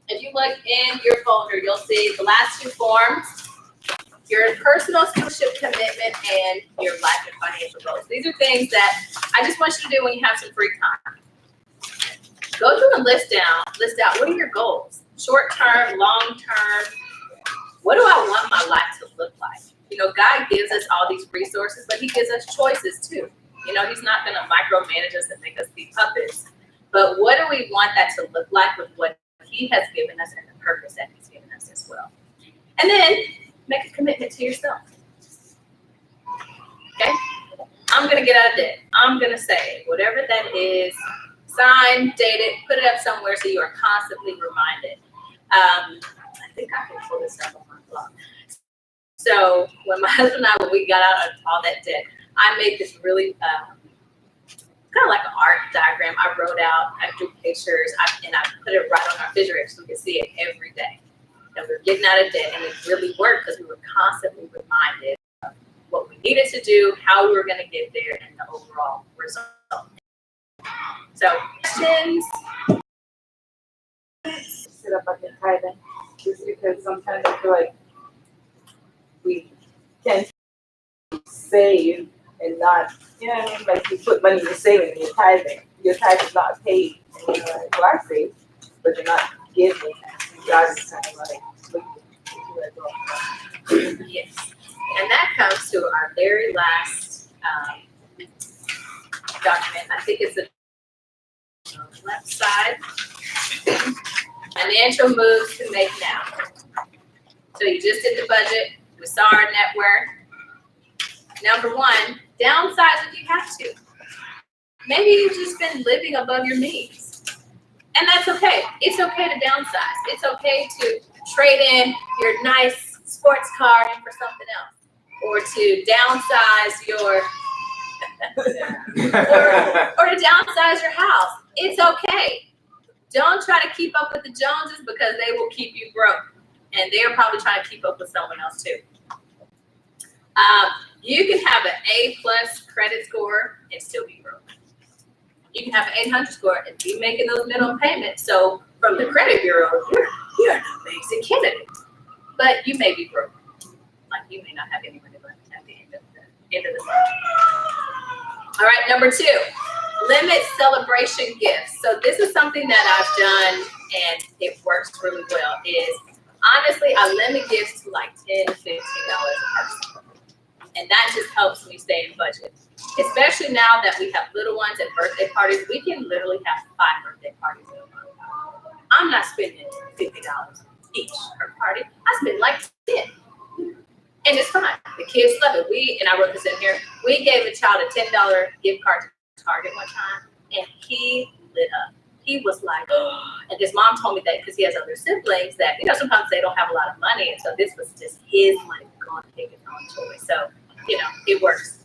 if you look in your folder, you'll see the last two forms, your personal stewardship commitment and your life and financial goals. These are things that I just want you to do when you have some free time. Go through and list out what are your goals? Short term, long term. What do I want my life to look like? God gives us all these resources, but he gives us choices too. He's not going to micromanage us and make us be puppets. But what do we want that to look like with what he has given us and the purpose that he's given us as well? And then make a commitment to yourself. Okay? I'm going to get out of debt. I'm going to save. Whatever that is, sign, date it, put it up somewhere so you are constantly reminded. I think I can pull this up on my blog. So when my husband and I, when we got out of all that debt, I made this really kind of like an art diagram. I wrote out, I drew pictures, and I put it right on our refrigerator so we could see it every day. And we were getting out of debt, and it really worked because we were constantly reminded of what we needed to do, how we were going to get there, and the overall result. So, questions? Sit up at the tithing, just because sometimes I feel like we can save and not, like you put money in your saving and your tithing is not paid. And you're like, well, I save, but you're not giving. God is kind of like, Yes. And that comes to our very last document. I think it's the left side. Financial moves to make now. So you just did the budget. We saw our net worth. Number one, downsize if you have to. Maybe you've just been living above your means. And that's okay. It's okay to downsize. It's okay to trade in your nice sports car for something else. Or to downsize your or to downsize your house. It's okay. Don't try to keep up with the Joneses because they will keep you broke. And they're probably trying to keep up with someone else too. You can have an A+ credit score and still be broke. You can have an 800 score and be making those minimum payments. So from the credit bureau, you're an amazing candidate. But you may be broke. Like you may not have any money left at the end of the month. All right, number 2, limit celebration gifts. So this is something that I've done and it works really well. Is honestly, I limit gifts to like $10, $15 a person. And that just helps me stay in budget. Especially now that we have little ones and birthday parties, we can literally have 5 birthday parties in a month. I'm not spending $50 each per party. I spend like 10. And it's fine. The kids love it. And I wrote this in here, we gave a child a $10 gift card to Target one time, and he lit up. He was like, oh, and his mom told me that because he has other siblings that, sometimes they don't have a lot of money. And so this was just his money going to take his own toy. So, it works.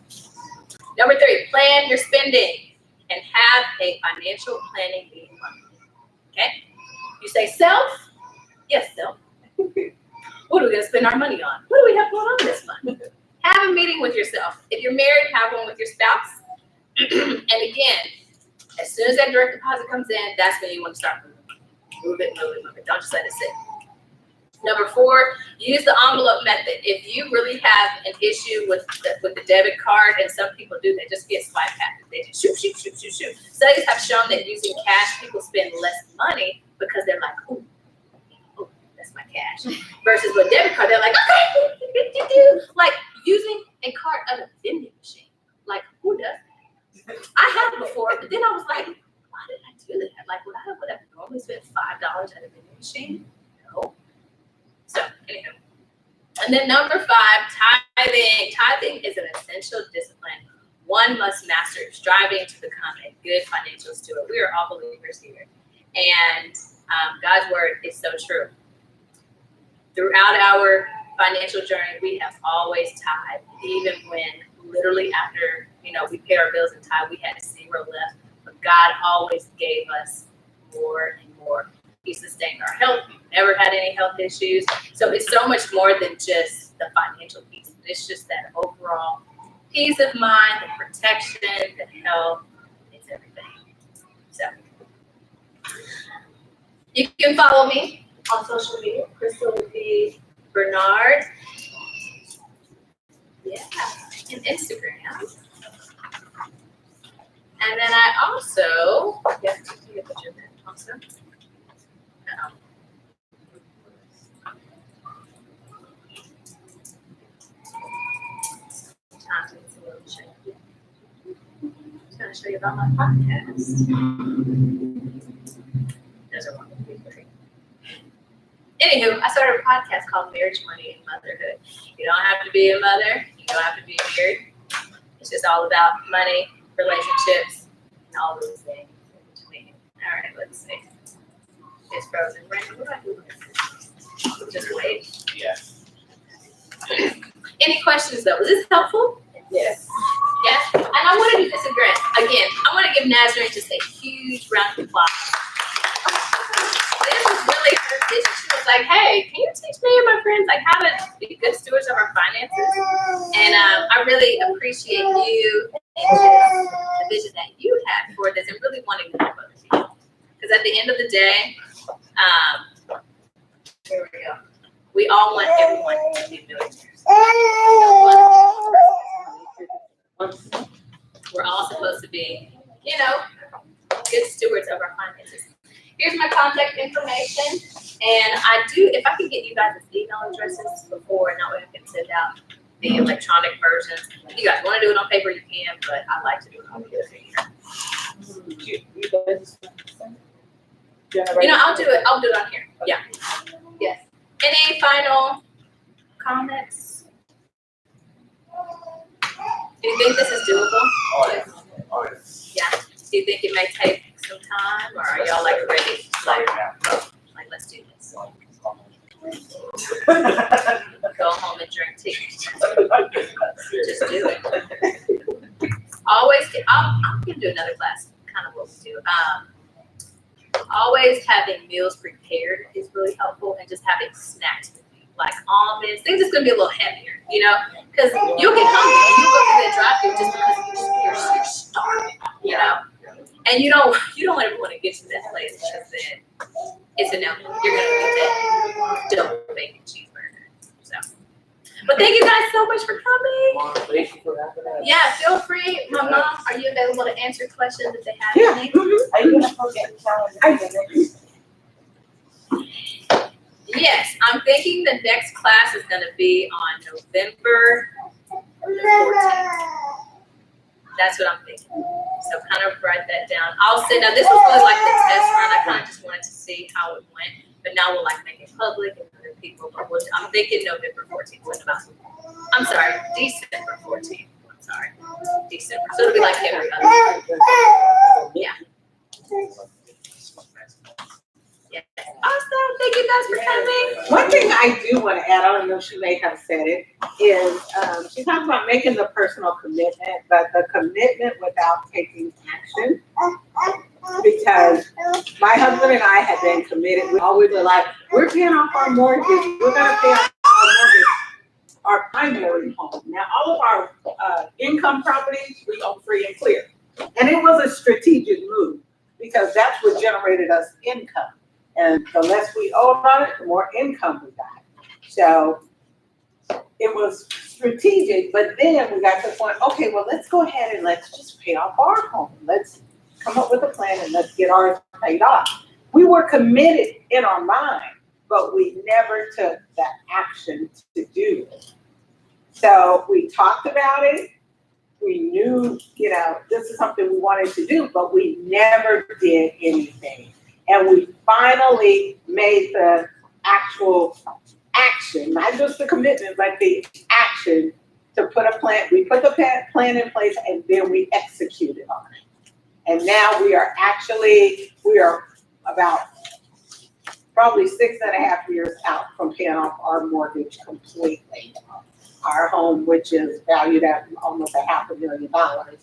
Number 3, plan your spending and have a financial planning meeting monthly. Okay? You say self? Yes, self. What are we going to spend our money on? What do we have going on this month? Have a meeting with yourself. If you're married, have one with your spouse. And again, as soon as that direct deposit comes in, that's when you want to start moving. Move it. Don't just let it sit. Number 4, use the envelope method. If you really have an issue with the debit card, and some people do, they just get swipe hacked. They just shoot. Studies have shown that using cash, people spend less money because they're like, ooh, that's my cash. Versus with debit card, they're like, okay, like using a card at a vending machine. Like, who does that? I have before, but then I was like, why did I do that? Like, would I have normally spent $5 at a vending machine? No. So, anywho. And then number 5, tithing. Tithing is an essential discipline one must master, striving to become a good financial steward. We are all believers here. And God's word is so true. Throughout our financial journey, we have always tithed, even when literally after, we paid our bills and tithe, we had 0 left. But God always gave us more and more. He sustained our health. We've never had any health issues. So it's so much more than just the financial piece. It's just that overall peace of mind, the protection, the health, it's everything. So you can follow me on social media. Chrystal would be Bernard. Yeah, and Instagram. And then I also, yes, you get the picture there also. Sometimes it's a little shaky. I'm just going to show you about my podcast. Those are one, two, three. Anywho, I started a podcast called Marriage, Money, and Motherhood. You don't have to be a mother. You don't have to be married. It's just all about money, relationships, and all those things in between. All right, let's see. It's frozen. Brandon, what do I do with this? Just wait. Yeah. Any questions though? Was this helpful? Yes. Yes. And I want to do this again. I want to give Nazarene just a huge round of applause. This was really her vision. She was like, "Hey, can you teach me and my friends like how to be good stewards of our finances?" And I really appreciate you and just the vision that you had for this, and really wanting to help other people. Because at the end of the day, here we go. We all want everyone to be millionaires. We're all supposed to be, good stewards of our finances. Here's my contact information, and if I can get you guys' email addresses before, and that way I can send out the electronic versions. If you guys want to do it on paper, you can, but I like to do it on paper. I'll do it on here. Yeah. Yes. Any final comments? Do you think this is doable? Oh, yeah. Oh, yes. Yeah. Do you think it may take some time, or are y'all like ready? Like let's do this. Go home and drink tea. Just do it. I'm gonna do another class. Kind of what we do. Always having meals prepared is really helpful, and just having snacks with you, like almonds. Things that's gonna be a little heavier, because you'll get hungry and you'll go through that drive-thru just because you're starving, and you don't ever want to get to that place because then it's a no. You're gonna get that double bacon cheeseburger. So, but thank you guys so much for coming. Thank you for having us. Yeah, feel free. My mom, are you available to answer questions if they have Yeah. any? Are you gonna forget the calendar? Yes, I'm thinking the next class is going to be on November the 14th. That's what I'm thinking. So kind of write that down. Now this was really like the test run. I kind of just wanted to see how it went. But now we'll make it public and other people. But I'm thinking November 14th. I'm sorry, December 14th. I'm sorry, December. So it'll be like every other. Yeah. Yeah. Awesome. Thank you guys for coming. One thing I do want to add, I don't know if she may have said it, is she talks about making the personal commitment, but the commitment without taking action. Because my husband and I had been committed. We always were like, we're paying off our mortgage. We're going to pay off our mortgage, our primary home. Now, all of our income properties, we own free and clear. And it was a strategic move because that's what generated us income. And the less we owed on it, the more income we got. So it was strategic, but then we got to the point, okay, well, let's go ahead and let's just pay off our home. Let's come up with a plan and let's get ours paid off. We were committed in our mind, but we never took the action to do it. So we talked about it. We knew, this is something we wanted to do, but we never did anything. And we finally made the actual action, not just the commitment, but the action to put a plan. We put the plan in place and then we executed on it. And now we are about probably 6.5 years out from paying off our mortgage completely. Our home, which is valued at almost $500,000,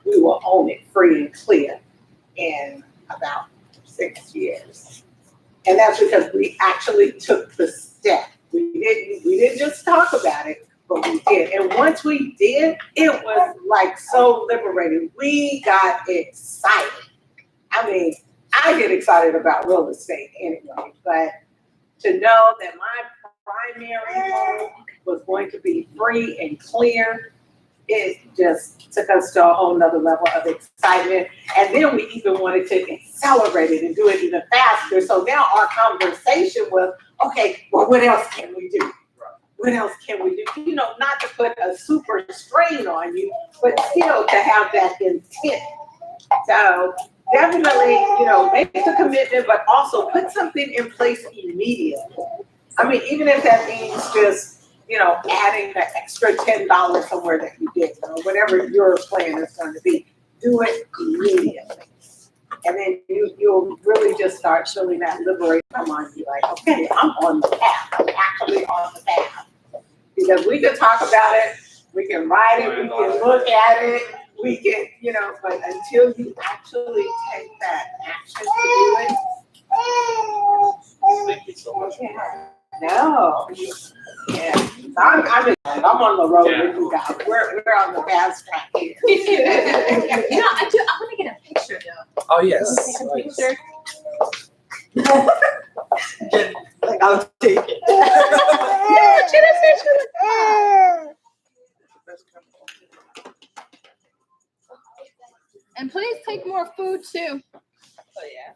we will own it free and clear in about 6 years. And that's because we actually took the step. We didn't just talk about it, but we did. And once we did, it was like so liberating. We got excited. I mean, I get excited about real estate anyway, but to know that my primary goal was going to be free and clear, it just took us to a whole nother level of excitement. And then we even wanted to accelerate it and do it even faster. So now our conversation was, okay, well, what else can we do? What else can we do? You know, not to put a super strain on you, but still to have that intent. So definitely, you know, make the commitment, but also put something in place immediately. I mean, even if that means just, you know, adding an extra $10 somewhere that you did, or whatever your plan is going to be, do it immediately. And then you'll really just start feeling that liberation come on you, like, okay, I'm on the path. I'm actually on the path. Because we can talk about it, we can write it, we can look at it, we can, you know, but until you actually take that action to do it. Thank you so much. No. Yeah. So I'm on the road with you guys. We're on the fast track here. You know, I wanna get a picture though. Oh, yes. Take a Oh, yes. picture. Like, I'll take it. Yeah, cheers. And please take more food too. Oh, yeah.